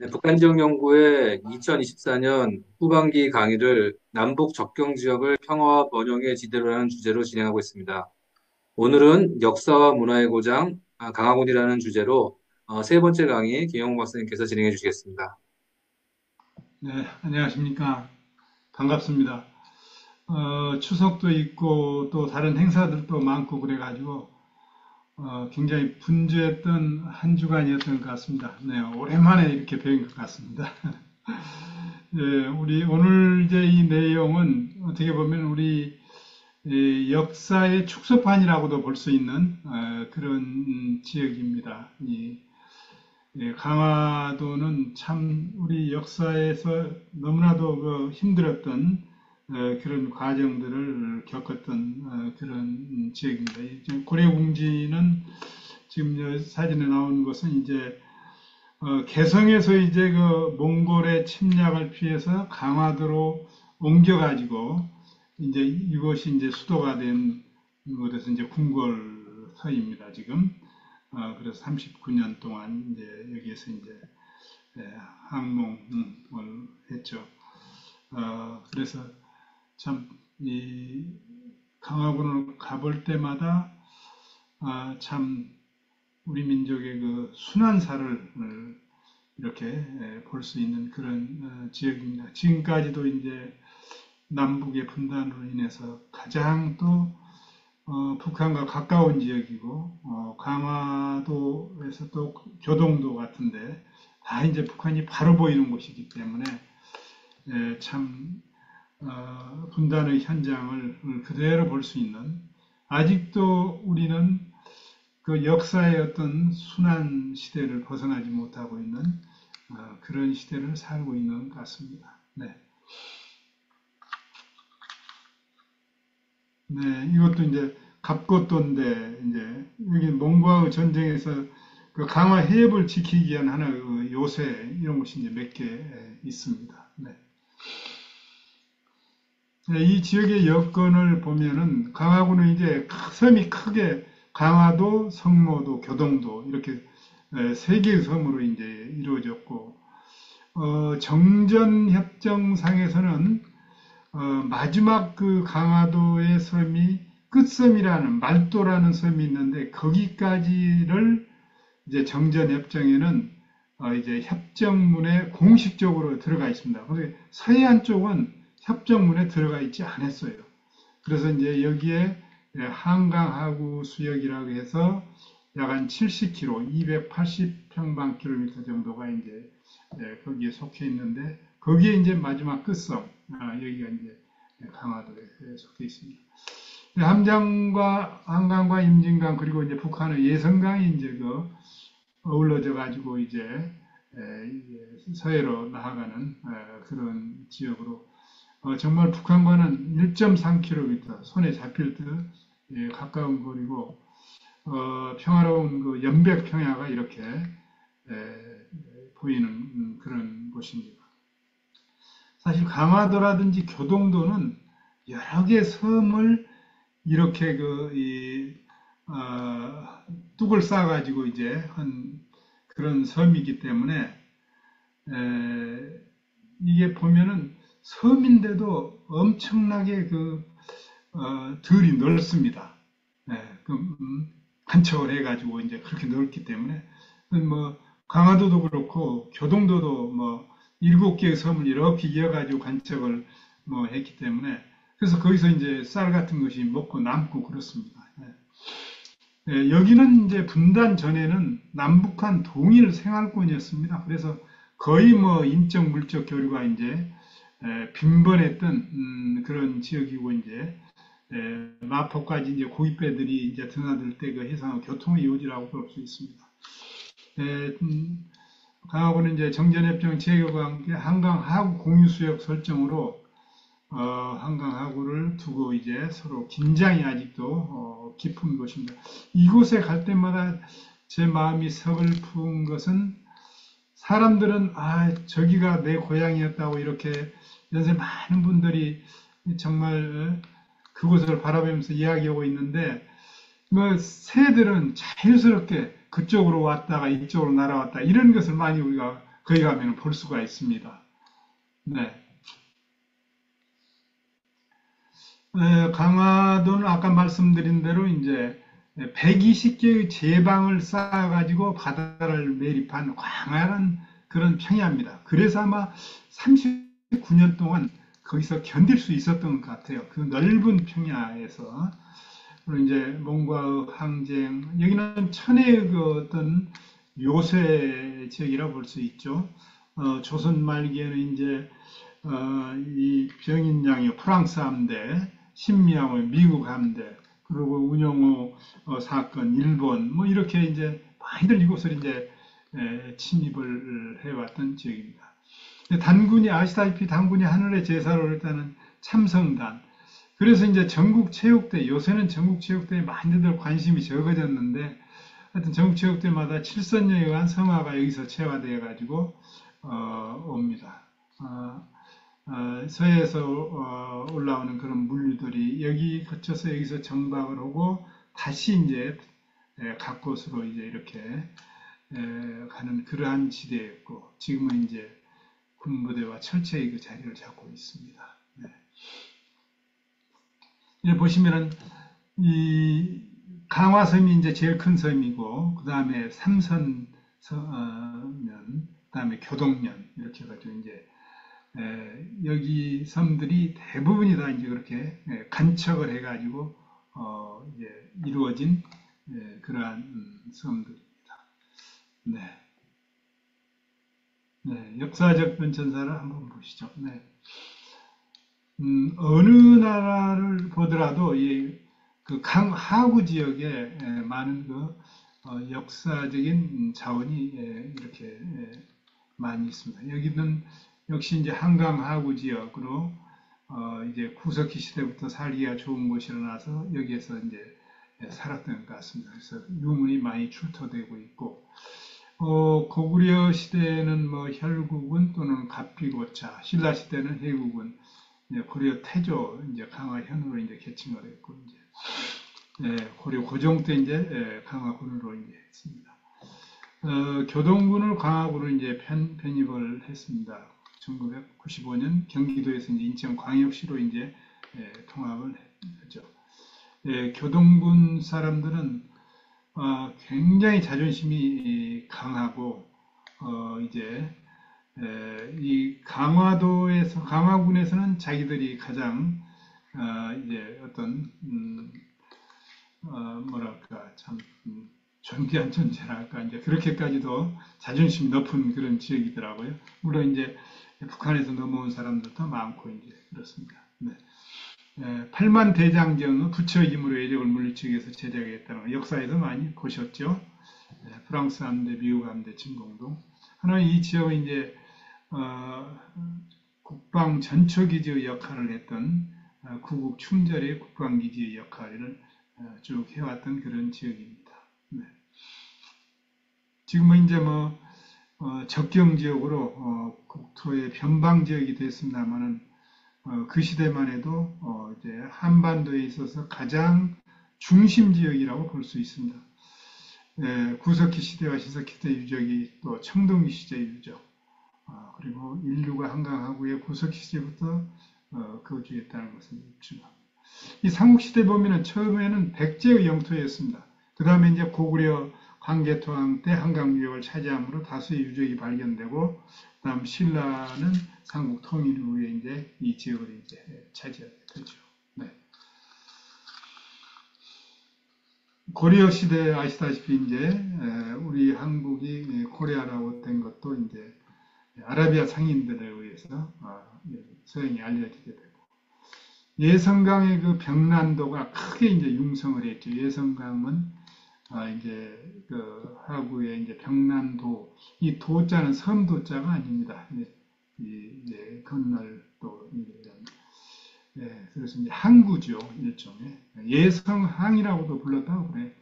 네, 북한지역연구의 2024년 후반기 강의를 남북 접경 지역을 평화와 번영의 지대로라는 주제로 진행하고 있습니다. 오늘은 역사와 문화의 고장, 강화군이라는 주제로 세 번째 강의 김영호 박사님께서 진행해 주시겠습니다. 네, 안녕하십니까. 반갑습니다. 추석도 있고 또 다른 행사들도 많고 그래가지고 굉장히 분주했던 한 주간이었던 것 같습니다. 네, 오랜만에 이렇게 뵌 것 같습니다. 우리 오늘 이제 이 내용은 어떻게 보면 우리 역사의 축소판이라고도 볼 수 있는 그런 지역입니다. 강화도는 참 우리 역사에서 너무나도 힘들었던 그런 과정들을 겪었던 그런 지역입니다. 고려궁지는 지금 사진에 나온 것은 이제 개성에서 이제 그 몽골의 침략을 피해서 강화도로 옮겨가지고 이제 이것이 이제 수도가 된 곳에서 이제 궁궐서입니다. 지금. 그래서 39년 동안 이제 여기에서 이제 항몽을 했죠. 그래서 참 이 강화군을 가볼 때마다 참 우리 민족의 그 순환사를 이렇게 볼 수 있는 그런 지역입니다. 지금까지도 이제 남북의 분단으로 인해서 가장 또 북한과 가까운 지역이고 강화도에서 또 교동도 같은데 다 이제 북한이 바로 보이는 곳이기 때문에 참 분단의 현장을 그대로 볼 수 있는 아직도 우리는 그 역사의 어떤 순환 시대를 벗어나지 못하고 있는 그런 시대를 살고 있는 것 같습니다. 네. 네, 이것도 이제 갑곶도인데 이제 여기 몽고하고 전쟁에서 그 강화 해협을 지키기 위한 하나의 그 요새 이런 것이 이제 몇 개 있습니다. 네. 네, 이 지역의 여건을 보면은 강화군은 이제 섬이 크게 강화도, 성모도, 교동도 이렇게 세 개의 섬으로 이제 이루어졌고 정전협정상에서는 마지막 그 강화도의 섬이 끝섬이라는 말도라는 섬이 있는데 거기까지를 이제 정전협정에는 이제 협정문에 공식적으로 들어가 있습니다. 그래서 서해안 쪽은 협정문에 들어가 있지 않았어요. 그래서 이제 여기에 한강하구 수역이라고 해서 약 한 70km, 280평방킬로미터 정도가 이제 거기에 속해 있는데 거기에 이제 마지막 끝섬 여기가 이제 강화도에 속해 있습니다. 함장과 한강과 임진강 그리고 이제 북한의 예성강이 이제 그 어우러져 가지고 이제 서해로 나아가는 그런 지역으로 정말 북한과는 1.3km 손에 잡힐 듯 가까운 거리고 평화로운 그 연백 평야가 이렇게 보이는 그런 곳입니다. 사실 강화도라든지 교동도는 여러 개 섬을 이렇게 뚝을 쌓아가지고 이제 한 그런 섬이기 때문에 이게 보면은 섬인데도 엄청나게 들이 넓습니다. 간척을 해가지고 이제 그렇게 넓기 때문에 뭐 강화도도 그렇고 교동도도 뭐 7개의 섬을 이렇게 이어가지고 간척을 뭐 했기 때문에 그래서 거기서 이제 쌀 같은 것이 먹고 남고 그렇습니다. 여기는 이제 분단 전에는 남북한 동일 생활권이었습니다. 그래서 거의 뭐 인적 물적 교류가 이제 빈번했던 그런 지역이고 이제 마포까지 이제 고깃배들이 이제 드나들 때 그 해상 교통의 요지라고 볼 수 있습니다. 강하고는 이제 정전협정 체결과 함께 한강 하구 공유수역 설정으로 한강 하구를 두고 이제 서로 긴장이 아직도 깊은 곳입니다. 이곳에 갈 때마다 제 마음이 서글픈 것은 사람들은 저기가 내 고향이었다고 이렇게 연세 많은 분들이 정말 그곳을 바라보면서 이야기하고 있는데 뭐 새들은 자유스럽게 그쪽으로 왔다가 이쪽으로 날아왔다 이런 것을 많이 우리가 거기 가면 볼 수가 있습니다. 네. 강화도는 아까 말씀드린 대로 이제 120개의 제방을 쌓아가지고 바다를 매립한 광활한 그런 평야입니다. 그래서 아마 39년 동안 거기서 견딜 수 있었던 것 같아요. 그 넓은 평야에서. 그리고 이제 몸과의 항쟁, 여기는 천혜의 그 어떤 요새 지역이라 볼 수 있죠. 조선 말기에는 이제 이 병인양이 프랑스 함대, 신미양의 미국 함대, 그리고 운영호 사건, 일본, 뭐 이렇게 이제 많이들 이곳을 이제 침입을 해왔던 지역입니다. 단군이 아시다시피 단군이 하늘의 제사를 올렸다는 참성단. 그래서 이제 전국체육대, 요새는 전국체육대에 많이들 관심이 적어졌는데, 하여튼 전국체육대마다 7선녀에 의한 성화가 여기서 체화되어 가지고 옵니다. 서해에서 올라오는 그런 물류들이 여기 거쳐서 여기서 정박을 하고 다시 이제 각 곳으로 이제 이렇게 가는 그러한 지대였고 지금은 이제 군부대와 철책이 그 자리를 잡고 있습니다. 네. 여기 보시면은 이 강화섬이 이제 제일 큰 섬이고 그 다음에 삼선면, 그 다음에 교동면 이렇게 해가지고 이제 여기 섬들이 대부분이 다 이제 그렇게 간척을 해가지고 이제 이루어진 그러한 섬들입니다. 네. 네, 역사적 변천사를 한번 보시죠. 네. 어느 나라를 보더라도 그 하구 지역에 많은 그 역사적인 자원이 이렇게 많이 있습니다. 여기는 역시 이제 한강 하구 지역으로 이제 구석기 시대부터 살기가 좋은 곳이라서 여기에서 이제 살았던 것 같습니다. 그래서 유물이 많이 출토되고 있고 고구려 시대에는 뭐 혈국은 또는 갑비고차, 신라 시대는 해국은 고려 태조 이제 강화현으로 이제 개칭을 했고 이제 고려 고종 때 이제 강화군으로 이제 했습니다. 교동군을 강화군으로 이제 편입을 했습니다. 1995년 경기도에서 이제 인천광역시로 이제 통합을 했죠. 교동군 사람들은 굉장히 자존심이 강하고 이제 이 강화군에서는 자기들이 가장 이제 어떤 뭐랄까 참 존귀한 존재랄까 이제 그렇게까지도 자존심이 높은 그런 지역이더라고요. 물론 이제 북한에서 넘어온 사람들도 많고 이제 그렇습니다. 네. 8만 대장경의 부처 임으로 예적을 물리치기 위해서 제작했다는 거 역사에서 많이 보셨죠. 프랑스 함대, 미국 함대, 진공동. 하나는 이 지역은 이제 국방 전초기지의 역할을 했던 구국 충절의 국방기지의 역할을 쭉 해왔던 그런 지역입니다. 네. 지금은 이제 뭐 접경 지역으로 국토의 변방 지역이 됐습니다만은 그 시대만 해도 이제 한반도에 있어서 가장 중심 지역이라고 볼 수 있습니다. 구석기 시대와 신석기 시대 유적이 또 청동기 시대 유적 그리고 인류가 한강하구의 구석기 시대부터 거주했다는 것을 입증합니다. 이 삼국시대 보면은 처음에는 백제의 영토였습니다. 그 다음에 이제 고구려 광개토항 때 한강 유역을 차지함으로 다수의 유적이 발견되고, 그다음 신라는 삼국 통일 후에 이제 이 지역을 이제 차지하게 되죠. 네. 고려 시대 아시다시피 이제 우리 한국이 코리아라고 된 것도 이제 아라비아 상인들에 의해서 서양이 알려지게 되고. 예성강의 그 병난도가 크게 이제 융성을 했죠. 예성강은 이제 그 하구의 이제 병난도, 이 도자는 섬도자가 아닙니다. 이제 건널도 이런, 그래서 이제 항구죠, 일종의 예성항이라고도 불렀다고 그래.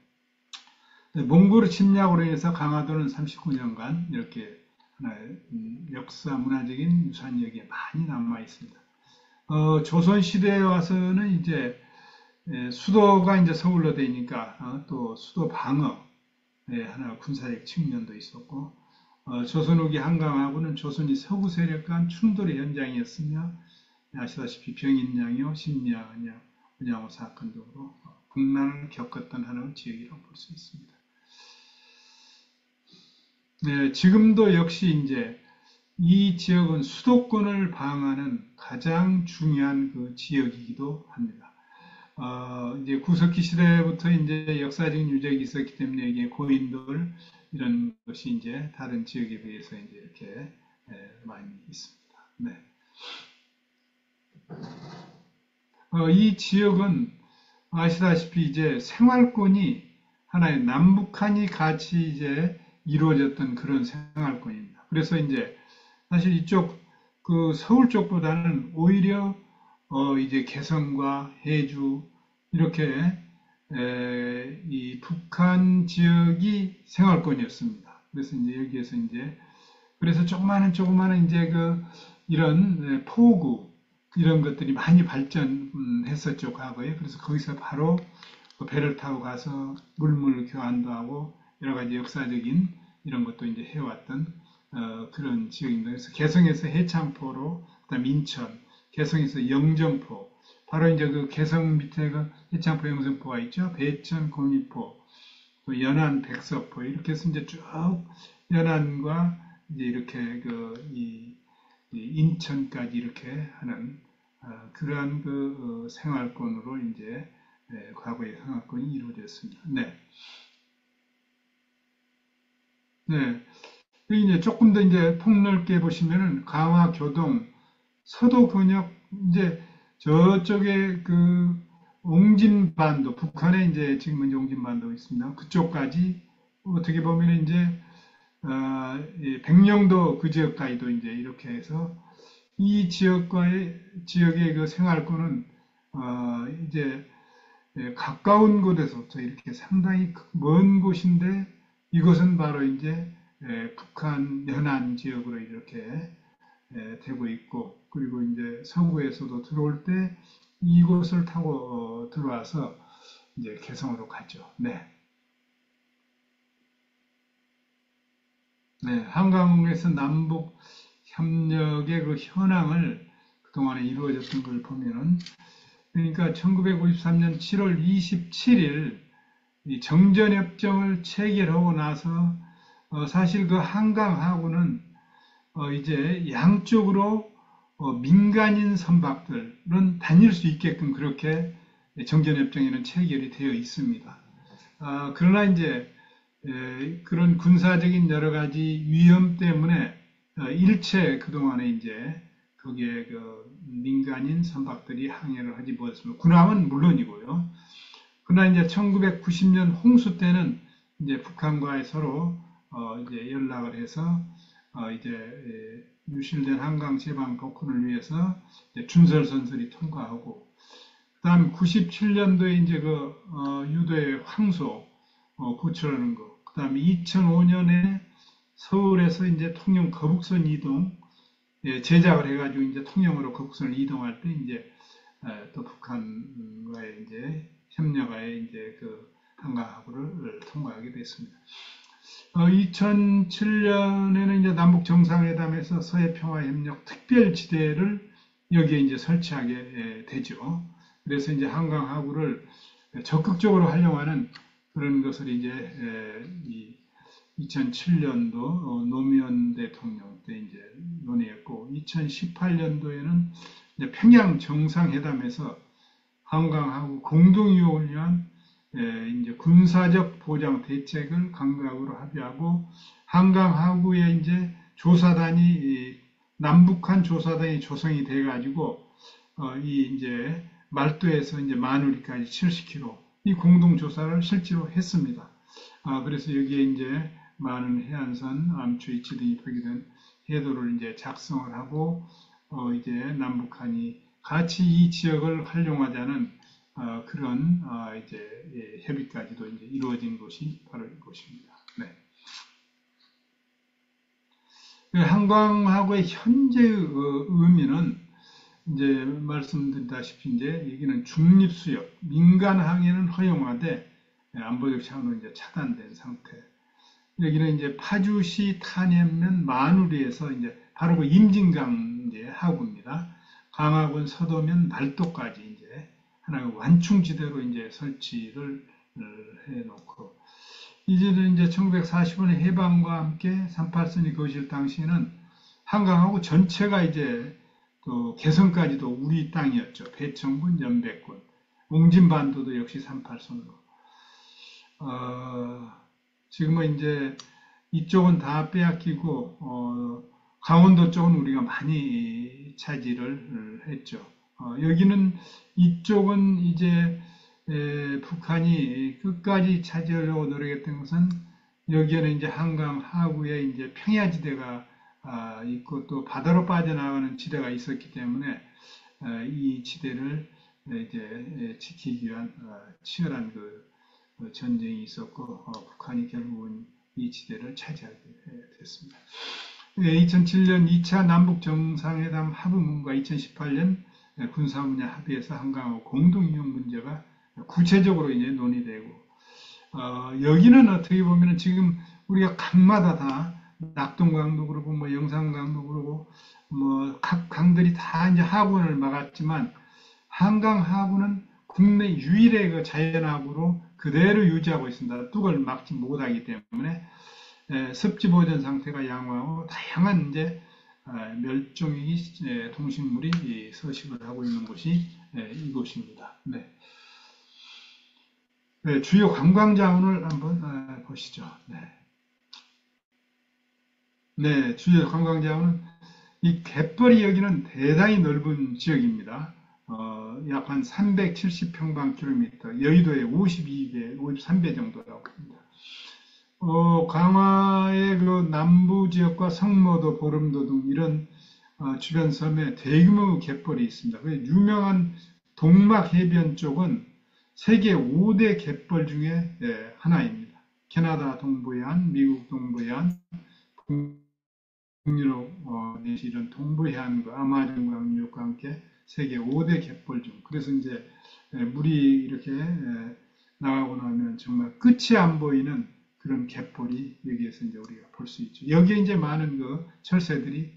몽골 침략으로 인해서 강화도는 39년간 이렇게 하나의 역사 문화적인 유산이 여기에 많이 남아 있습니다. 조선 시대에 와서는 이제 수도가 이제 서울로 되니까 또 수도 방어 하나 군사적 측면도 있었고 조선 후기 한강하고는 조선이 서구 세력 간 충돌의 현장이었으며 아시다시피 병인양요, 심리학은요, 은양호 사건 등으로 국난을 겪었던 하나의 지역이라고 볼 수 있습니다. 네, 지금도 역시 이제 이 지역은 수도권을 방하는 가장 중요한 그 지역이기도 합니다. 이제 구석기 시대부터 이제 역사적인 유적이 있었기 때문에 이게 고인돌 이런 것이 이제 다른 지역에 비해서 이제 이렇게 많이 있습니다. 네. 이 지역은 아시다시피 이제 생활권이 하나의 남북한이 같이 이제 이루어졌던 그런 생활권입니다. 그래서 이제 사실 이쪽 그 서울 쪽보다는 오히려 이제 개성과 해주 이렇게 이 북한 지역이 생활권이었습니다. 그래서 이제 여기에서 이제 그래서 조그마한 이제 그 이런 포구 이런 것들이 많이 발전했었죠 과거에. 그래서 거기서 바로 그 배를 타고 가서 물물 교환도 하고 여러 가지 역사적인 이런 것도 이제 해왔던 그런 지역입니다. 그래서 개성에서 해창포로, 그다음 인천, 개성에서 영정포, 바로 이제 그 개성 밑에 그 해창포 영정포가 있죠. 배천, 공리포, 또 연안, 백석포 이렇게 해서 이제 쭉 연안과 이제 이렇게 이 인천까지 이렇게 하는 그러한 그 생활권으로 이제 과거의 생활권이 이루어졌습니다. 네, 네. 이제 조금 더 이제 폭넓게 보시면은 강화, 교동, 서도 권역 이제 저쪽에 그 옹진반도 북한에 이제 지금 은 옹진반도 있습니다. 그쪽까지 어떻게 보면 이제 백령도 그 지역까지도 이제 이렇게 해서 이 지역의 그 생활권은 이제 가까운 곳에서부터 이렇게 상당히 먼 곳인데 이것은 바로 이제 북한 연안 지역으로 이렇게 되고 있고 그리고 이제 서구에서도 들어올 때 이곳을 타고 들어와서 이제 개성으로 가죠. 네. 네. 한강에서 남북 협력의 그 현황을 그동안에 이루어졌던 걸 보면은 그러니까 1953년 7월 27일 이 정전협정을 체결하고 나서 사실 그 한강하고는 이제 양쪽으로 민간인 선박들은 다닐 수 있게끔 그렇게 정전협정에는 체결이 되어 있습니다. 그러나 이제 그런 군사적인 여러 가지 위험 때문에 일체 그동안에 이제 거기에 그 민간인 선박들이 항해를 하지 못했습니다. 군함은 물론이고요. 그러나 이제 1990년 홍수 때는 이제 북한과의 서로 이제 연락을 해서 이제 유실된 한강 제방 복원을 위해서 준설선설이 통과하고 그다음 97년도에 이제 그 유도의 황소 구출하는 거. 그다음에 2005년에 서울에서 이제 통영 거북선 이동 제작을 해가지고 이제 통영으로 거북선을 이동할 때 이제 또 북한과의 이제 협력하에 이제 그 한강하구를 통과하게 됐습니다. 2007년에는 이제 남북 정상회담에서 서해 평화협력 특별지대를 여기에 이제 설치하게 되죠. 그래서 이제 한강하구를 적극적으로 활용하는 그런 것을 이제 2007년도 노무현 대통령 때 이제 논의했고 2018년도에는 평양 정상회담에서 한강하구 공동위협을 위한 이제 군사적 보장 대책을 강각으로 합의하고 한강하구에 이제 조사단이 남북한 조사단이 조성이 돼 가지고 이 이제 말도에서 이제 마누리까지 70km 이 공동 조사를 실제로 했습니다. 그래서 여기에 이제 많은 해안선, 암초 이치 등이 표기된 해도를 이제 작성을 하고 이제 남북한이 같이 이 지역을 활용하자는 그런 이제 협의까지도 이제 이루어진 것이 바로 이것입니다. 네. 한강하고의 현재의 의미는 이제 말씀드렸다시피 이제 여기는 중립수역, 민간 항해는 허용하되 안보적 차원으로 이제 차단된 상태. 여기는 이제 파주시 탄현면 마누리에서 이제 바로 그 임진강 이제 하구입니다. 강화군 서도면 말도까지 이제 하나의 완충지대로 이제 설치를 해놓고 이제는 이제 1945년 해방과 함께 38선이 거실 당시에는 한강하고 전체가 이제 또 개성까지도 우리 땅이었죠. 배천군, 연백군, 웅진반도도 역시 38선으로. 지금은 이제 이쪽은 다 빼앗기고 강원도 쪽은 우리가 많이 차지를 했죠. 여기는 이쪽은 이제 북한이 끝까지 차지하려고 노력했던 것은 여기에는 이제 한강 하구에 이제 평야지대가 있고 또 바다로 빠져나가는 지대가 있었기 때문에 이 지대를 이제 지키기 위한 치열한 전쟁이 있었고 북한이 결국은 이 지대를 차지하게 됐습니다. 2007년 2차 남북 정상회담 합의문과 2018년 군사분야 합의에서 한강하고 공동 이용 문제가 구체적으로 이제 논의되고 여기는 어떻게 보면은 지금 우리가 강마다 다 낙동강도 그렇고 뭐 영산강도 그렇고 뭐 각 강들이 다 이제 하구를 막았지만 한강 하구는 국내 유일의 그 자연하구로 그대로 유지하고 있습니다. 뚝을 막지 못하기 때문에 습지 보존 상태가 양호하고 다양한 이제 멸종위기 동식물이 서식을 하고 있는 곳이 이곳입니다. 네. 네, 주요 관광 자원을 한번 보시죠. 네. 네, 주요 관광 자원은 이 갯벌이 여기는 대단히 넓은 지역입니다. 약 한 370평방킬로미터, 여의도의 52배, 53배 정도라고 합니다. 강화의 그 남부 지역과 성모도, 보름도 등 이런 주변 섬에 대규모 갯벌이 있습니다. 유명한 동막 해변 쪽은 세계 5대 갯벌 중에 하나입니다. 캐나다 동부해안, 미국 동부해안, 북유럽 내시 이런 동부해안과 아마존강 유역과 함께 세계 5대 갯벌 중. 그래서 이제 물이 이렇게 나가고 나면 정말 끝이 안 보이는 그런 갯벌이 여기에서 이제 우리가 볼 수 있죠. 여기에 이제 많은 그 철새들이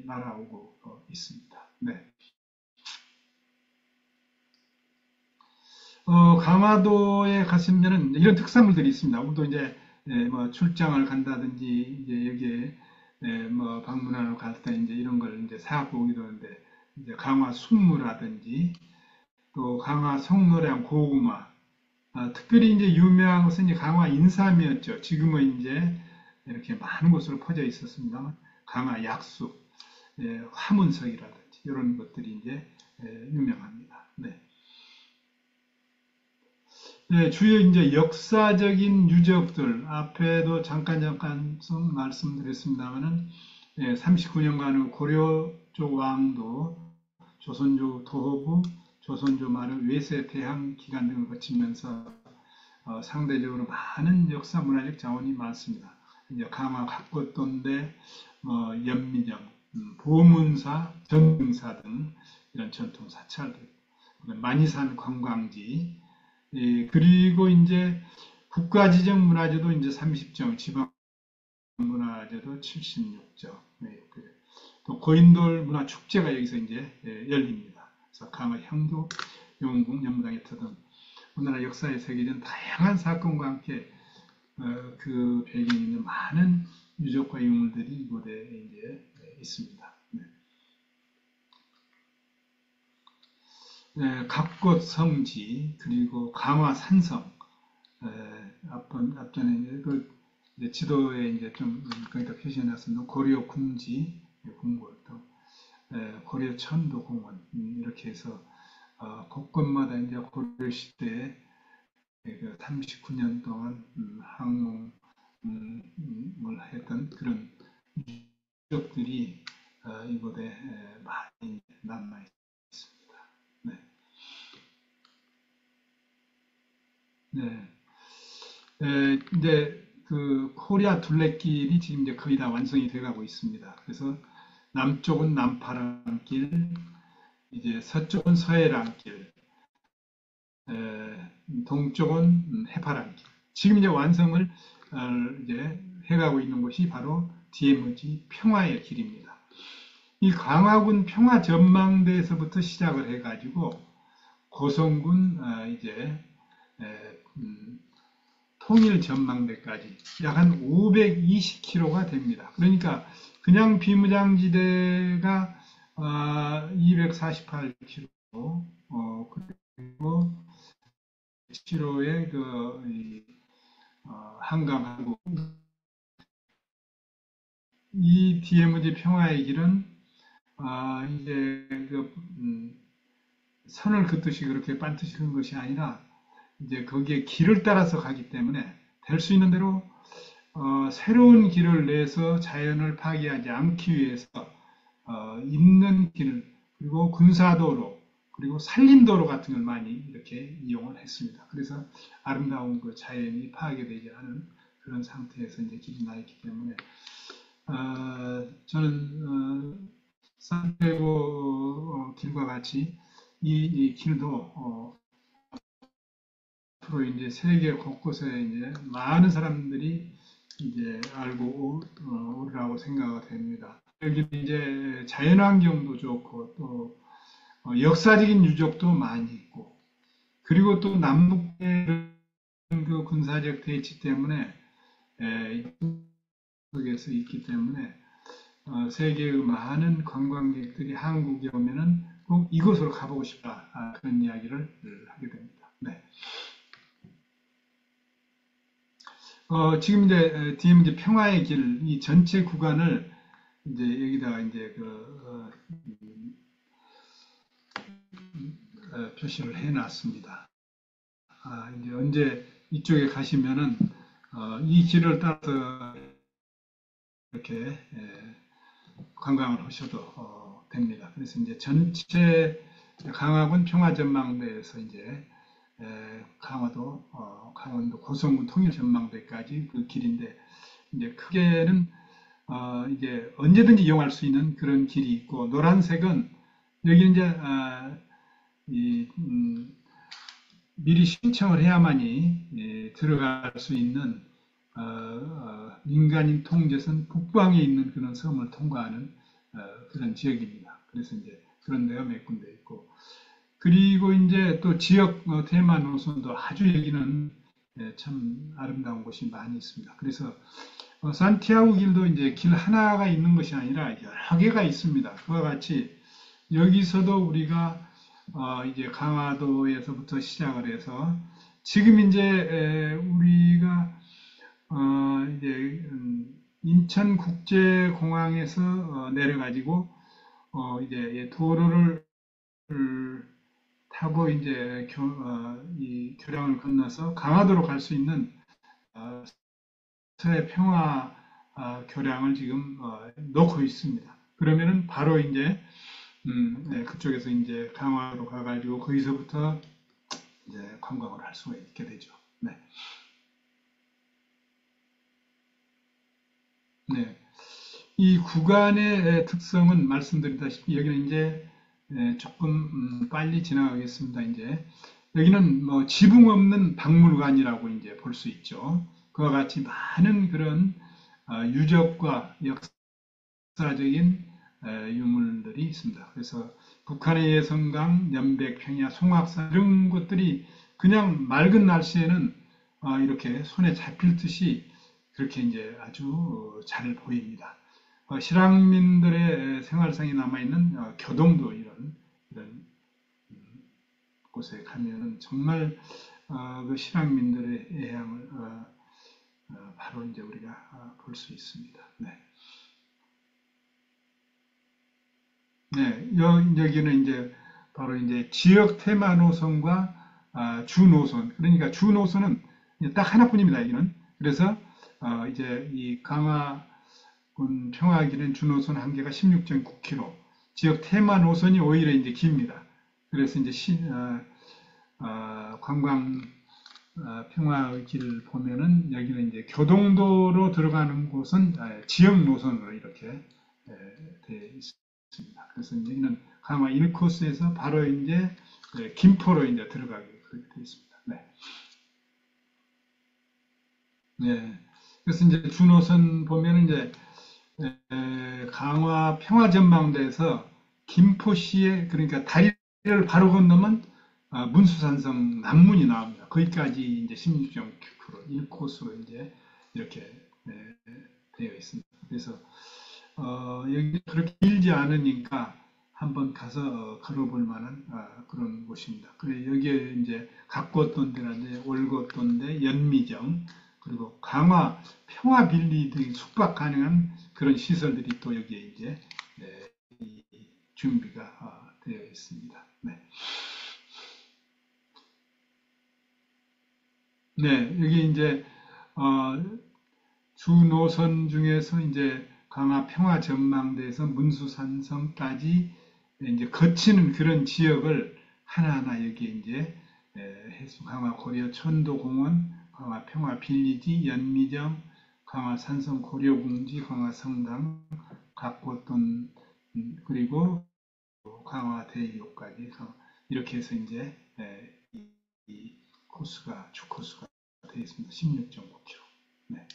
날아오고 있습니다. 네. 강화도에 갔으면은 이런 특산물들이 있습니다. 우리도 이제 뭐 출장을 간다든지 이제 여기에 뭐 방문하러 갈 때 이제 이런 걸 이제 사갖고 오기도 하는데 이제 강화 순무라든지 또 강화 성노량 고구마 특별히 이제 유명한 것은 이제 강화 인삼이었죠. 지금은 이제 이렇게 많은 곳으로 퍼져 있었습니다만 강화 약수, 화문석이라든지 이런 것들이 이제 유명합니다. 네. 네, 주요 이제 역사적인 유적들 앞에도 잠깐 말씀드렸습니다만은 39년간 고려 쪽 왕도 조선조 도호부, 조선조 말의 외세 대항 기간 등을 거치면서 상대적으로 많은 역사 문화적 자원이 많습니다. 이제 강화 갑곶돈대, 연미정, 보문사, 전등사 등 이런 전통 사찰들, 만이산 관광지, 그리고 이제 국가지정 문화재도 이제 30점, 지방 문화재도 76점. 또 고인돌 문화 축제가 여기서 이제 열립니다. 그래서 강화 향교, 용궁, 연무당 에터 등 우리나라 역사에 새겨진 다양한 사건과 함께 그 배경에 있는 많은 유적과 유물들이 이곳에 이제 있습니다. 갑곶 성지 그리고 강화 산성 앞전에 이제 지도에 이제 좀 거기다 표시해놨습니다. 고려 궁지 궁궐도 고려 천도 공원 이렇게 해서 곳곳마다 이제 고려 시대에 39년 동안 항공을 했던 그런 유적들이 이곳에 많이 남아 있습니다. 네. 네. 이제 그 코리아 둘레길이 지금 이제 거의 다 완성이 돼가고 있습니다. 그래서 남쪽은 남파랑길, 이제 서쪽은 서해랑길, 동쪽은 해파랑길. 지금 이제 완성을 이제 해가고 있는 곳이 바로 DMZ 평화의 길입니다. 이 강화군 평화전망대에서부터 시작을 해가지고 고성군 이제 통일전망대까지 약 한 520km가 됩니다. 그러니까 그냥 비무장지대가 248km, 그리고 7호의 한강하고 이 DMZ 평화의 길은 이제 선을 긋듯이 그렇게 반드시 그런 것이 아니라 이제 거기에 길을 따라서 가기 때문에 될 수 있는 대로 새로운 길을 내서 자연을 파괴하지 않기 위해서 있는 길 그리고 군사도로 그리고 산림도로 같은 걸 많이 이렇게 이용을 했습니다. 그래서 아름다운 그 자연이 파괴되지 않은 그런 상태에서 이제 길이 나 있기 때문에 저는 산티아고 길과 같이 이 길도 앞으로 이제 세계 곳곳에 이제 많은 사람들이 이제 알고 오리라고 생각이 됩니다. 여기 이제 자연환경도 좋고 또 역사적인 유적도 많이 있고 그리고 또 남북의 그 군사적 대치 때문에 속에서 있기 때문에 세계의 많은 관광객들이 한국에 오면은 꼭 이곳으로 가보고 싶다 그런 이야기를 하게 됩니다. 네. 지금 이제 DMZ 평화의 길 이 전체 구간을 이제 여기다가 이제 표시를 해놨습니다. 이제 언제 이쪽에 가시면은 이 길을 따라서 이렇게 관광을 하셔도 됩니다. 그래서 이제 전체 강화군 평화전망대에서 이제 강원도 고성군 통일전망대까지 그 길인데 이제 크게는 이제 언제든지 이용할 수 있는 그런 길이 있고 노란색은 여기 이제 미리 신청을 해야만이 들어갈 수 있는 민간인 통제선 북방에 있는 그런 섬을 통과하는 그런 지역입니다. 그래서 이제 그런 데가 몇 군데 있고 그리고 이제 또 지역 테마 노선도 아주 여기는 참 아름다운 곳이 많이 있습니다. 그래서 산티아고 길도 이제 길 하나가 있는 것이 아니라 여러 개가 있습니다. 그와 같이 여기서도 우리가 이제 강화도에서부터 시작을 해서 지금 이제 우리가 이제 인천국제공항에서 내려가지고 이제 도로를 타고 이제 이 교량을 건너서 강화도로 갈 수 있는 서해 평화 교량을 지금 놓고 있습니다. 그러면은 바로 이제 네, 그쪽에서 이제 강화로 가가지고 거기서부터 이제 관광을 할 수가 있게 되죠. 네. 네. 이 구간의 특성은 말씀드리다시피 여기는 이제 조금 빨리 지나가겠습니다. 이제 여기는 뭐 지붕 없는 박물관이라고 이제 볼 수 있죠. 그와 같이 많은 그런 유적과 역사적인 유물들이 있습니다. 그래서 북한의 예성강, 연백, 평야, 송악산 이런 것들이 그냥 맑은 날씨에는 이렇게 손에 잡힐 듯이 그렇게 이제 아주 잘 보입니다. 실향민들의 생활상에 남아있는 교동도 이런 곳에 가면은 정말 그 실향민들의 애향을 바로 이제 우리가 볼 수 있습니다. 네. 네, 여기는 이제 바로 이제 지역 테마 노선과 주 노선. 그러니까 주 노선은 딱 하나뿐입니다. 여기는. 그래서 이제 이 강화군 평화기는 주 노선 한계가 16.9km. 지역 테마 노선이 오히려 이제 깁니다. 그래서 이제 관광 평화의 길을 보면은 여기는 이제 교동도로 들어가는 곳은 지역 노선으로 이렇게 되어 있습니다. 그래서 여기는 강화 1코스에서 바로 이제 김포로 이제 들어가게 되어 있습니다. 네. 네. 그래서 이제 준호선 보면 이제 강화 평화전망대에서 김포시에 그러니까 다리를 바로 건너면 문수산성 남문이 나옵니다. 거기까지 이제 16.9km 1코스로 이제 이렇게 되어 있습니다. 그래서 여기 그렇게 길지 않으니까 한번 가서 걸어볼 만한 그런 곳입니다. 그래 여기에 이제 각고돈대라든지 올고돈대, 연미정 그리고 강화 평화빌리 등 숙박 가능한 그런 시설들이 또 여기에 이제 이 준비가 되어 있습니다. 네. 네, 여기 이제 어, 주 노선 중에서 이제 강화 평화 전망대에서 문수산성까지 이제 거치는 그런 지역을 하나하나 여기 이제 해수 강화 고려 천도공원, 강화 평화 빌리지, 연미정, 강화 산성 고려궁지, 강화 성당, 각고돈 그리고 강화 대교까지 이렇게 해서 이제 이 코스가 주 코스가 되어 있습니다. 16.9km. 네.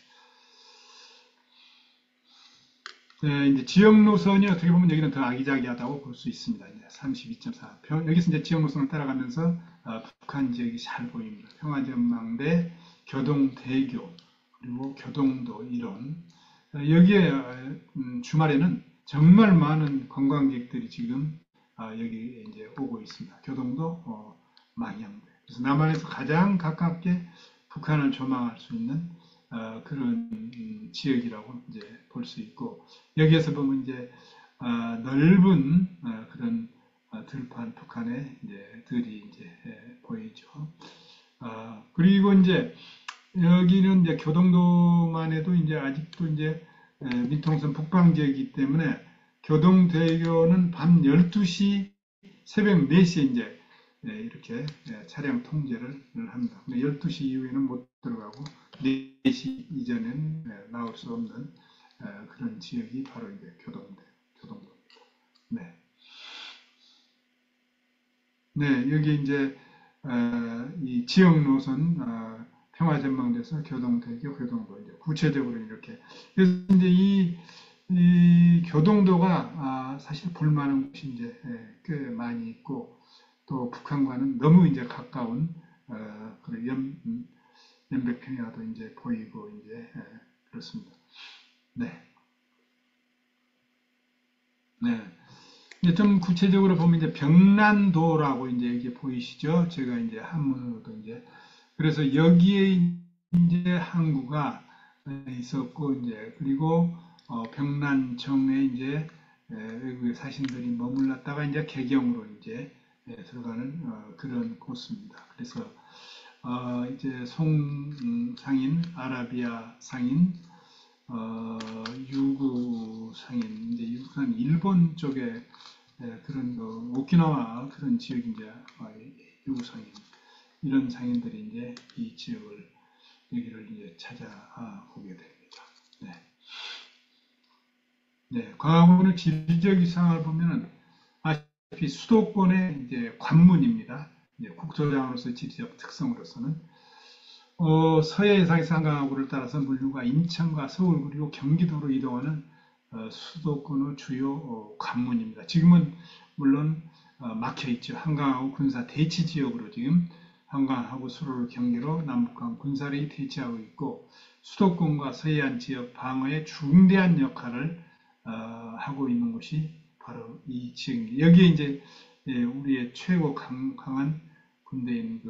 네, 이제 지역 노선이 어떻게 보면 여기는 더 아기자기하다고 볼 수 있습니다. 이제 32.4. 여기서 이제 지역 노선을 따라가면서 북한 지역이 잘 보입니다. 평화전망대, 교동대교, 그리고 교동도 이런. 여기에 주말에는 정말 많은 관광객들이 지금 여기 이제 오고 있습니다. 교동도 망향대. 그래서 남한에서 가장 가깝게 북한을 조망할 수 있는 그런 지역이라고 이제 볼 수 있고 여기에서 보면 이제 넓은 그런 들판 북한의 이제 들이 이제 보이죠. 그리고 이제 여기는 이제 교동도만 해도 이제 아직도 이제 민통선 북방 지역이기 때문에 교동대교는 밤 12시 새벽 4시에 이제 이렇게 차량 통제를 합니다. 12시 이후에는 못 들어가고 4시 이전에는 나올 수 없는 그런 지역이 바로 이제 교동도입니다. 네. 네, 여기 이제 이 지역 노선 평화전망대에서 교동대교, 교동도 이제 구체적으로 이렇게 그래서 이제 이 교동도가 사실 볼만한 곳이 이제 꽤 많이 있고 또 북한과는 너무 이제 가까운 그런 연백평야도 이제 보이고 이제 그렇습니다. 네, 네. 이제 좀 구체적으로 보면 이제 병란도라고 이제 이게 보이시죠? 제가 이제 한문으로도 이제 그래서 여기에 이제 항구가 있었고 이제 그리고 병란청에 이제 외국의 사신들이 머물렀다가 이제 개경으로 이제 들어가는 그런 코스입니다. 그래서 이제 송상인, 아라비아 상인, 유구 상인, 이제 유구 상인 일본 쪽에 그런 오키나와 그런 지역인데 유구 상인 이런 상인들이 이제 이 지역을 여기를 이제 찾아오게 됩니다. 네. 네. 광화문의 지리적 이상을 보면은 아시다시피 수도권의 이제 관문입니다. 이제 국토장으로서 지리적 특성으로서는 서해상에서 한강하구를 따라서 물류가 인천과 서울 그리고 경기도로 이동하는 수도권의 주요 관문입니다. 지금은 물론 막혀 있죠. 한강하구 군사 대치 지역으로 지금 한강하고 수로를 경계로 남북한 군사력이 대치하고 있고 수도권과 서해안 지역 방어에 중대한 역할을 하고 있는 곳이 바로 이 지역입니다. 여기에 이제 우리의 최고 강한 군대인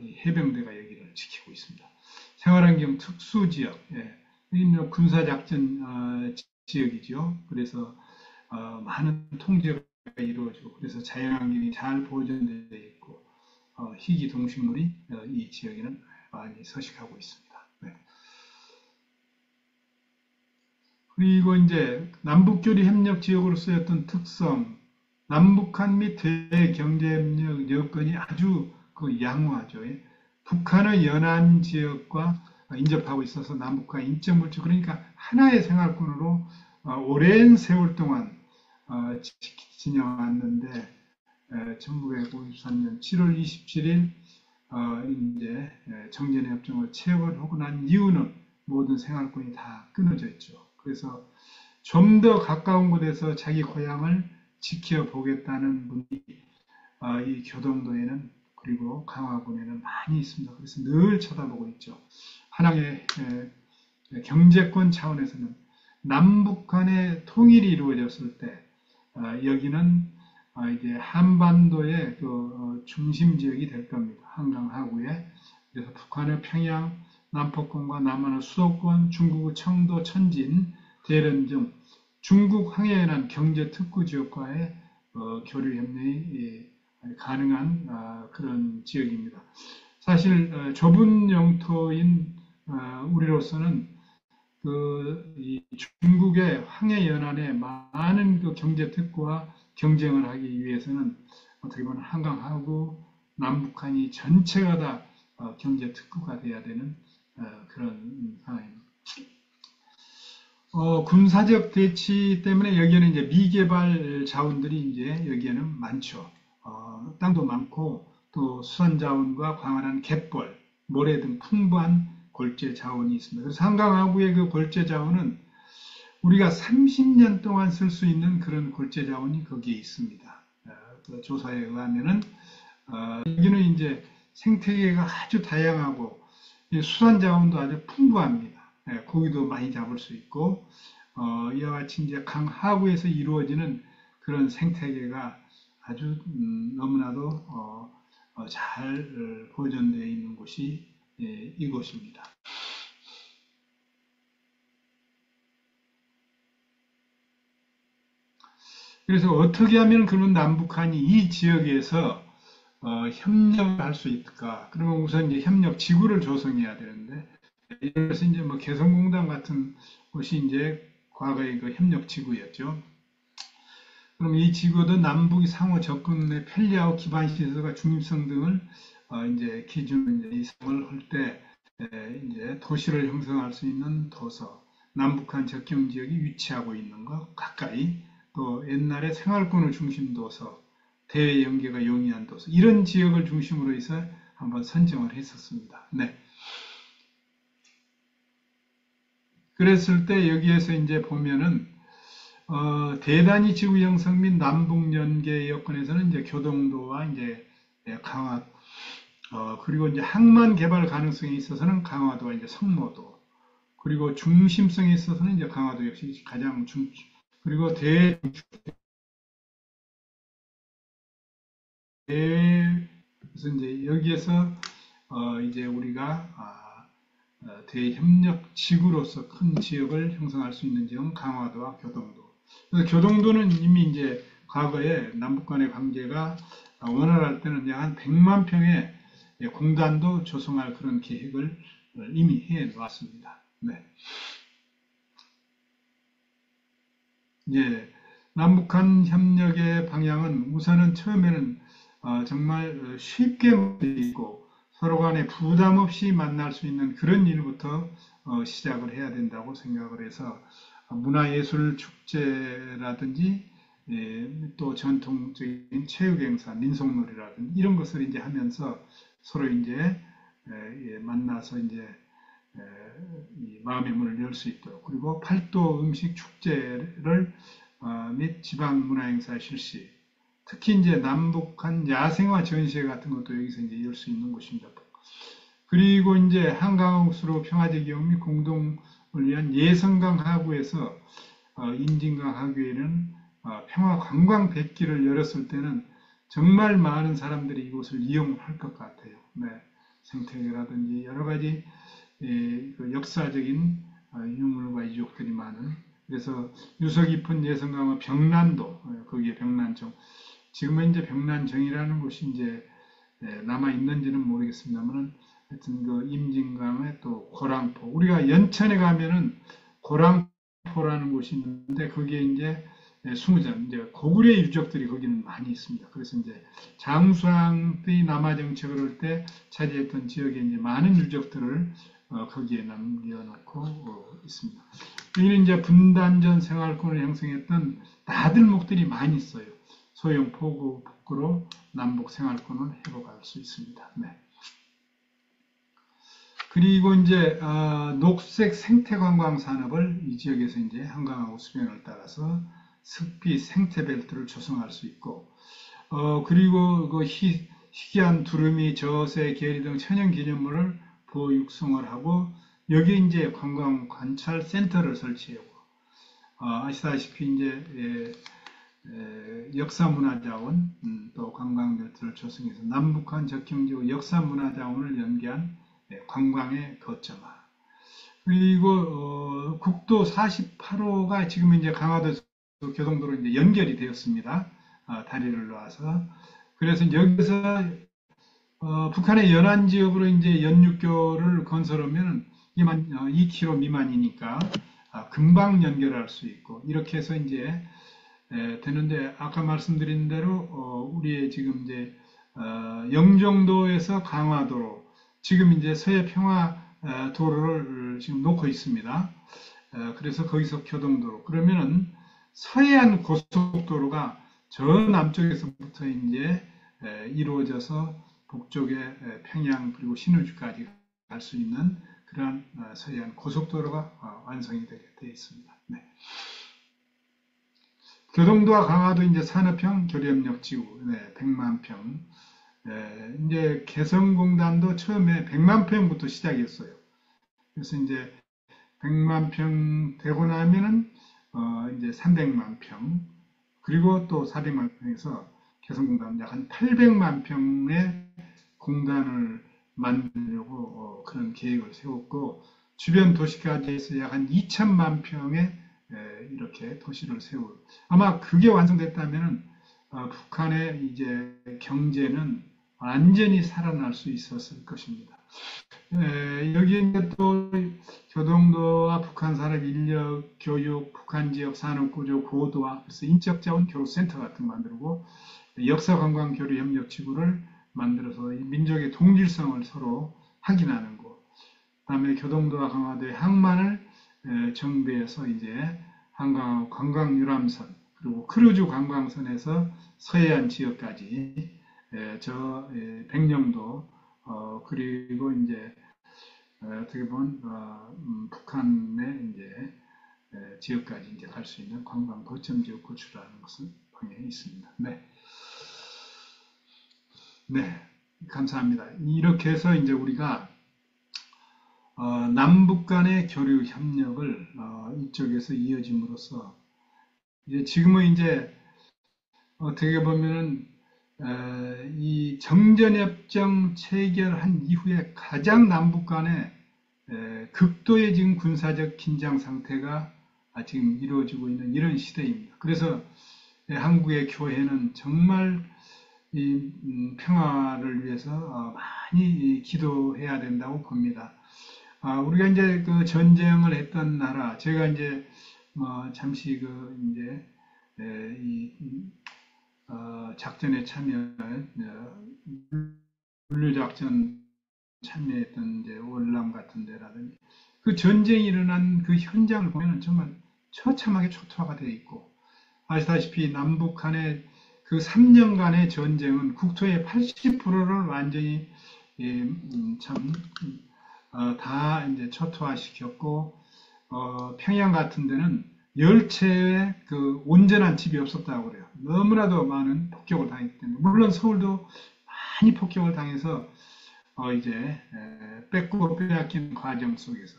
이 해병대가 여기를 지키고 있습니다. 생활환경 특수지역, 여기는 군사작전 지역이죠. 그래서 많은 통제가 이루어지고 그래서 자연환경이 잘 보존되어 있고 희귀 동식물이 이 지역에는 많이 서식하고 있습니다. 네. 그리고 이제 남북교류 협력 지역으로 쓰였던 특성, 남북한 및 대경제협력 여건이 아주 양호하죠. 북한의 연안 지역과 인접하고 있어서 남북과 인적물질 그러니까 하나의 생활권으로 오랜 세월 동안 지내왔는데 1953년 7월 27일 이제 정전협정을 체결하고 난 이후는 모든 생활권이 다 끊어져 있죠. 그래서 좀 더 가까운 곳에서 자기 고향을 지켜보겠다는 분이 이 교동도에는 그리고 강화군에는 많이 있습니다. 그래서 늘 쳐다보고 있죠. 하나의 경제권 차원에서는 남북 간의 통일이 이루어졌을 때 여기는 이제 한반도의 그 중심 지역이 될 겁니다. 한강 하구에. 그래서 북한의 평양, 남포권과 남한의 수도권, 중국의 청도, 천진, 대련 등 중국 항해연안 경제 특구 지역과의 교류 협력이 가능한 그런 지역입니다. 사실 좁은 영토인 우리로서는 이 중국의 황해 연안에 많은 그 경제 특구와 경쟁을 하기 위해서는 어떻게 보면 한강하고 남북한이 전체가 다 경제 특구가 돼야 되는 그런 상황입니다. 군사적 대치 때문에 여기에는 이제 미개발 자원들이 이제 여기에는 많죠. 땅도 많고 또 수산 자원과 광활한 갯벌, 모래 등 풍부한 골재 자원이 있습니다. 그래서 한강하구의 그 골재 자원은 우리가 30년 동안 쓸 수 있는 그런 골재 자원이 거기에 있습니다. 그 조사에 의하면은 여기는 이제 생태계가 아주 다양하고 수산 자원도 아주 풍부합니다. 고기도 많이 잡을 수 있고 이와 같이 이제 강하구에서 이루어지는 그런 생태계가 아주 너무나도 잘 보존되어 있는 곳이 이곳입니다. 그래서 어떻게 하면 그런 남북한이 이 지역에서 협력을 할 수 있을까? 그러면 우선 이제 협력 지구를 조성해야 되는데, 그래서 이제 뭐 개성공단 같은 곳이 이제 과거의 그 협력 지구였죠. 그럼 이 지구도 남북이 상호 접근에 편리하고 기반 시설과 중립성 등을 이제 기준으로 이제 이상을 할 때 이제 도시를 형성할 수 있는 도서, 남북한 접경 지역이 위치하고 있는 것 가까이 또 옛날에 생활권을 중심 도서, 대외 연계가 용이한 도서 이런 지역을 중심으로 해서 한번 선정을 했었습니다. 네. 그랬을 때 여기에서 이제 보면은 대단위 지구 형성 및 남북 연계 여건에서는 이제 교동도와 이제 강화 그리고 이제 항만 개발 가능성이 있어서는 강화도와 이제 성모도 그리고 중심성에 있어서는 이제 강화도 역시 가장 그리고 그래서 이제 여기에서 이제 우리가 대협력 지구로서 큰 지역을 형성할 수 있는 지역은 강화도와 교동도. 그래서 교동도는 이미 이제 과거에 남북 간의 관계가 원활할 때는 약 한 100만 평의 공단도 조성할 그런 계획을 이미 해 놓았습니다. 네. 예, 남북한 협력의 방향은 우선은 처음에는 정말 쉽게 있고 서로 간에 부담 없이 만날 수 있는 그런 일부터 시작을 해야 된다고 생각을 해서 문화예술 축제라든지 또 전통적인 체육행사, 민속놀이라든지 이런 것을 이제 하면서 서로 이제 만나서 이제 마음의 문을 열 수 있도록 그리고 팔도 음식 축제를 및 지방 문화 행사 실시 특히 이제 남북한 야생화 전시회 같은 것도 여기서 이제 열 수 있는 곳입니다. 그리고 이제 한강옥수로 평화적 기업 및 공동을 위한 예성강 하구에서 인진강 하구에는 평화 관광 백기를 열었을 때는 정말 많은 사람들이 이곳을 이용할 것 같아요. 네. 생태계라든지 여러 가지 그 역사적인 유물과 이족들이 많은 그래서 유서 깊은 예성강의 병란도 거기에 병란정 지금은 이제 병란정이라는 곳이 이제 남아 있는지는 모르겠습니다만은 하여튼 그 임진강의 또 고랑포 우리가 연천에 가면은 고랑포라는 곳이 있는데 거기에 이제 숭우전 이제 고구려 유적들이 거기는 많이 있습니다. 그래서 이제 장수왕의 남하 정책을 할 때 차지했던 지역에 이제 많은 유적들을 거기에 남겨놓고 있습니다. 여기는 이제 분단전 생활권을 형성했던 나들목들이 많이 있어요. 소형 포구 북구로 남북 생활권을 회복할 수 있습니다. 네. 그리고 이제 녹색 생태 관광 산업을 이 지역에서 이제 한강하고 수변을 따라서 습비 생태 벨트를 조성할 수 있고, 그리고 그 희귀한 두루미, 저새, 게리 등 천연 기념물을 보호 육성을 하고, 여기 이제 관광 관찰 센터를 설치하고, 아시다시피 이제 역사문화자원, 또 관광벨트를 조성해서 남북한 접경지구 역사문화자원을 연계한 관광의 거점화. 그리고 국도 48호가 지금 이제 강화도 교통도로 이제 연결이 되었습니다. 다리를 놔서. 그래서 여기서 북한의 연안 지역으로 이제 연륙교를 건설하면 2km 미만이니까 금방 연결할 수 있고 이렇게 해서 이제 되는데 아까 말씀드린 대로 우리의 지금 이제 영종도에서 강화도로 지금 이제 서해 평화 도로를 지금 놓고 있습니다. 그래서 거기서 교동도로 그러면은 서해안 고속도로가 저 남쪽에서부터 이제 이루어져서 북쪽의 평양 그리고 신의주까지 갈 수 있는 그러한 서해안 고속도로가 완성이 되게 되어 있습니다. 네. 교동도와 강화도 이제 산업형 교류협력 지구, 네, 100만 평. 이제 개성공단도 처음에 100만 평부터 시작했어요. 그래서 이제 100만 평 되고 나면은 이제 300만 평, 그리고 또 400만 평에서 개성공단 약 한 800만 평의 공단을 만들려고 그런 계획을 세웠고 주변 도시까지 해서 약 한 2천만 평의 이렇게 도시를 세울. 아마 그게 완성됐다면은 북한의 이제 경제는 완전히 살아날 수 있었을 것입니다. 여기 이제 또 교동도와 북한 산업 인력 교육, 북한 지역 산업 구조 고도화, 그래서 인적 자원 교류 센터 같은 거 만들고 역사 관광 교류 협력 지구를 만들어서 민족의 동질성을 서로 확인하는 거. 그다음에 교동도와 강화도의 항만을 정비해서 이제 한강 관광 유람선 그리고 크루즈 관광선에서 서해안 지역까지 저 백령도 그리고 이제 어떻게 보면 북한의 이제 지역까지 이제 갈 수 있는 관광 거점 지역 구출하는 것은 방향이 있습니다. 네, 네, 감사합니다. 이렇게 해서 이제 우리가 남북 간의 교류 협력을 이쪽에서 이어짐으로써 이제 지금은 이제 어떻게 보면은 이 정전협정 체결한 이후에 가장 남북 간의 극도의 지금 군사적 긴장 상태가 지금 이루어지고 있는 이런 시대입니다. 그래서 한국의 교회는 정말 이 평화를 위해서 많이 기도해야 된다고 봅니다. 우리가 이제 그 전쟁을 했던 나라, 제가 이제 잠시 그 이제 이 작전에 참여한 물류작전 참여했던 이제 월남 같은 데라든지 그 전쟁이 일어난 그 현장을 보면 정말 처참하게 초토화가 되어 있고 아시다시피 남북 간의 그 3년간의 전쟁은 국토의 80%를 완전히 다 이제 초토화시켰고 평양 같은 데는 열채의 그 온전한 집이 없었다고 그래요. 너무나도 많은 폭격을 당했기 때문에 물론 서울도 많이 폭격을 당해서 이제 뺏고 빼앗긴 과정 속에서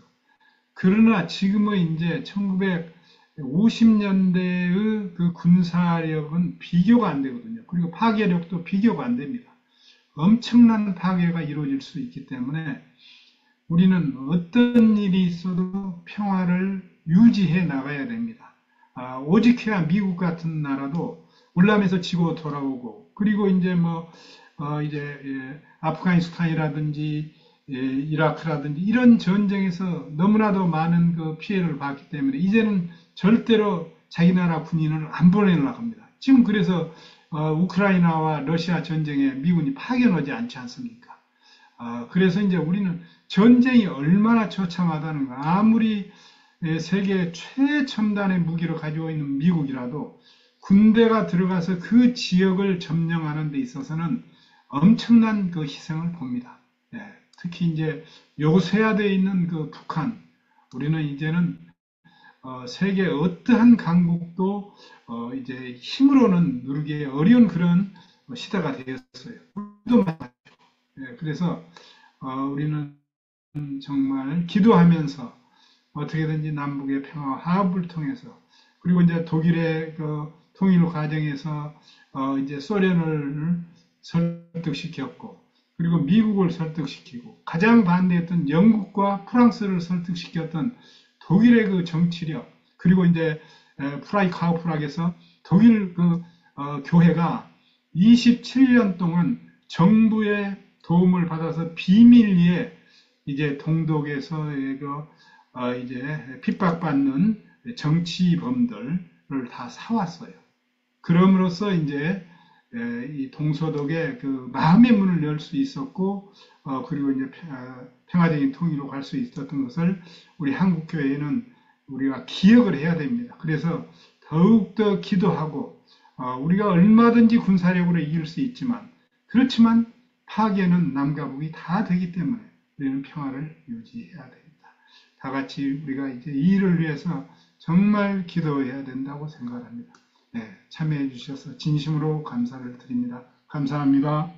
그러나 지금은 이제 1950년대의 그 군사력은 비교가 안 되거든요. 그리고 파괴력도 비교가 안 됩니다. 엄청난 파괴가 이루어질 수 있기 때문에 우리는 어떤 일이 있어도 평화를 유지해 나가야 됩니다. 오직해야 미국 같은 나라도 울람에서 지고 돌아오고 그리고 이제 아프가니스탄이라든지 이라크라든지 이런 전쟁에서 너무나도 많은 그 피해를 봤기 때문에 이제는 절대로 자기 나라 군인을 안 보내려고 합니다. 지금 그래서 우크라이나와 러시아 전쟁에 미군이 파견하지 않지 않습니까? 그래서 이제 우리는 전쟁이 얼마나 처참하다는가. 아무리 세계 최첨단의 무기를 가지고 있는 미국이라도 군대가 들어가서 그 지역을 점령하는 데 있어서는 엄청난 그 희생을 봅니다. 예. 특히 이제 요새화되어 있는 그 북한, 우리는 이제는 세계 어떠한 강국도 이제 힘으로는 누르기 어려운 그런 시대가 되었어요. 우리도 그래서 우리는 정말 기도하면서 어떻게든지 남북의 평화 화합을 통해서 그리고 이제 독일의 그 통일 과정에서 이제 소련을 설득시켰고 그리고 미국을 설득시키고 가장 반대했던 영국과 프랑스를 설득시켰던 독일의 그 정치력 그리고 이제 프라이 카우프락에서 독일 그 교회가 27년 동안 정부의 도움을 받아서 비밀리에 이제 동독에서 이제 핍박받는 정치범들을 다 사왔어요. 그럼으로써 이제 이 동서독의 그 마음의 문을 열 수 있었고 그리고 이제 평화적인 통일로 갈 수 있었던 것을 우리 한국 교회는 우리가 기억을 해야 됩니다. 그래서 더욱더 기도하고 우리가 얼마든지 군사력으로 이길 수 있지만 그렇지만 파괴는 남과 북이 다 되기 때문에 우리는 평화를 유지해야 됩니다. 다 같이 우리가 이제 이 일을 위해서 정말 기도해야 된다고 생각합니다. 네, 참여해 주셔서 진심으로 감사를 드립니다. 감사합니다.